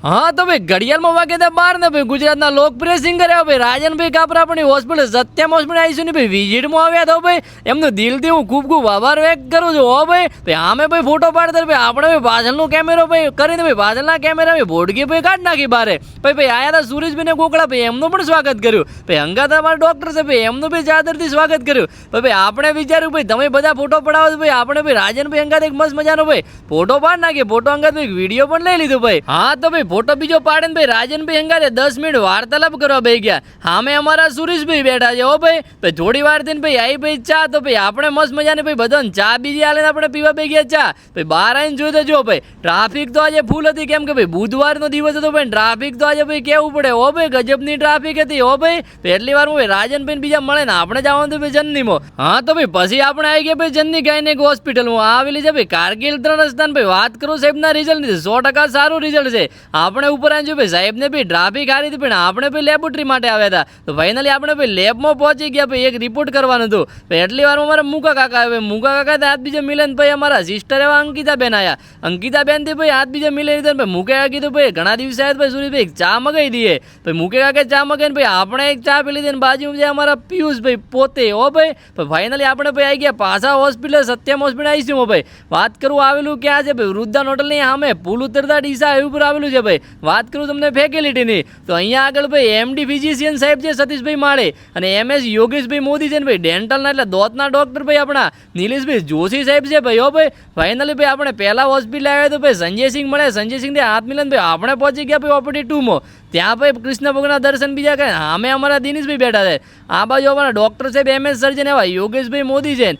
हाँ तो भाई घड़ियाल वागे था बार ने भाई गुजरात લોકપ્રિય સિંગર ભાઈ રાજનભાઈ કાપરા આપણી હોસ્પિટલ સત્યમ હોસ્પિટલ આવીશું ને ભાઈ વિઝિટમાં આવ્યા તો ભાઈ એમનો દિલથી હું ખૂબ ખૂબ આભાર વ્યક્ત કરું છું. હો ભાઈ આમે ભાઈ ફોટો પાડતા ભાઈ આપણે ભાઈ પાછળનો કેમેરો ભાઈ કરીને ભાઈ પાછળના કેમેરા ભાઈ ભોડકી ભાઈ કાઢ નાખી બારે ભાઈ આયા હતા સુરેશભાઈ ને ગોકળા ભાઈ એમનું પણ સ્વાગત કર્યું. ભાઈ અંગાત અમારા ડોક્ટર છે ભાઈ એમનું ભાઈ ચાદરથી સ્વાગત કર્યું. ભાઈ આપણે વિચાર્યું ભાઈ તમે બધા ફોટો પડાવો ભાઈ આપણે ભાઈ રાજનભાઈ અંગાત એક મસ્ત મજાનો ભાઈ ફોટો પાડ નાખીએ. ફોટો અંગાત ભાઈ વિડીયો પણ લઈ લીધો ભાઈ. હા તો ભાઈ ફોટો બીજો પાડે ને ભાઈ રાજનભાઈ અંગાતે 10 મિનિટ વાર્તાલાપ કરવા બેસી ગયા. સામે અમારા સુરેશભાઈ બેઠા છે. હો ભાઈ થોડી વાર થઈને ભાઈ આવી ભાઈ ચા તો ભાઈ આપણે મસ્ત મજાને ભાઈ બધાને ચા બીજી આલે આપણે પીવા બેસી ગયા ચા. ભાઈ બહાર આવીને જોઈ તો જો ભાઈ ટ્રાફિક તો આજે ફૂલ હતી કેમ કે ભાઈ બુધવારનો દિવસ હતો ભાઈ ટ્રાફિક તો આજે ભાઈ કેવું પડે. હો ભાઈ ગજબની ટ્રાફિક હતી. હો ભાઈ એટલી વાર ભાઈ રાજનભાઈ બીજા મળે ને આપણે જવાનું ભાઈ જનનીમાં. હા તો ભાઈ પછી આપણે આવી ગયા ભાઈ જનની ગાયનેક હોસ્પિટલમાં આવેલી છે ભાઈ કારગિલ 3 રસ્તાને ભાઈ વાત કરું સાહેબના રિઝલ્ટ 100% સારું રિઝલ્ટ છે. આપણે ઉપર આવી ભાઈ સાહેબને ભાઈ ટ્રાફિક હારી હતી પણ આપણે ભાઈ લેબોરેટરી માટે આવ્યા હતા તો ફાઇનલી આપણે ભાઈ લેબમાં પહોંચી ગયા ભાઈ એક રિપોર્ટ કરવાનું હતું. ભાઈ એટલી વારમાં અમારા મુકા કાકા આવે મુકા કાકા હાથ બીજા મિલન ભાઈ અમારા સિસ્ટર એવા અંકિતાબેન આવ્યા. અંકિતાબેન થી ભાઈ હાથ બીજા મિલે લીધા ભાઈ મુકે કીધું ભાઈ ઘણા દિવસે આવ્યા ભાઈ સુરેશભાઈ ચા મગાવી દઈએ. ભાઈ મુકે કાકે ચા મગાવીને ભાઈ આપણે એક ચા પી લીધી બાજુ જે અમારા પિયુષભાઈ પોતે. હો ભાઈ ફાઇનલી આપણે ભાઈ આવી ગયા પાછા હોસ્પિટલ સત્યમ હોસ્પિટલ આવીશું. ભાઈ વાત કરું આવેલું ક્યાં છે ભાઈ વૃદ્ધાન હોટલની સામે પુલ ઉતરતા ડીસા ઉપર આવેલું છે. ભાઈ વાત કરું તમને ફેકલ્ટીની તો અહીંયા આગળ ભાઈ એમડી ફિઝિશિયન સાહેબ છે સતીશભાઈ માળે અને એમએસ યોગેશભાઈ મોદી છે ને ભાઈ ડેન્ટલના એટલે દોતના ડોક્ટર ભાઈ આપણા નિલેશભાઈ જોશી સાહેબ છે ભાઈ. હો ભાઈ ફાઇનલી ભાઈ આપણે પહેલા હોસ્પિટલ આવ્યા તો ભાઈ સંજયસિંહ મળે સંજયસિંહથી હાથ મિલન ભાઈ આપણે પહોંચી ગયા ભાઈ ઓપીડી 2માં. ત્યાં ભાઈ કૃષ્ણ ભગવાનના દર્શન બીજા કરે અમે અમારા દિનેશભાઈ બેઠા છે. આ બાજુ અમારા ડોક્ટર સાહેબ એમએસ સર્જન એવા યોગેશભાઈ મોદી છે.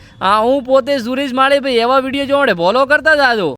હું પોતે સુરેશ માળે ભાઈ એવા વિડીયો જોવા ફોલો કરતા જાજો.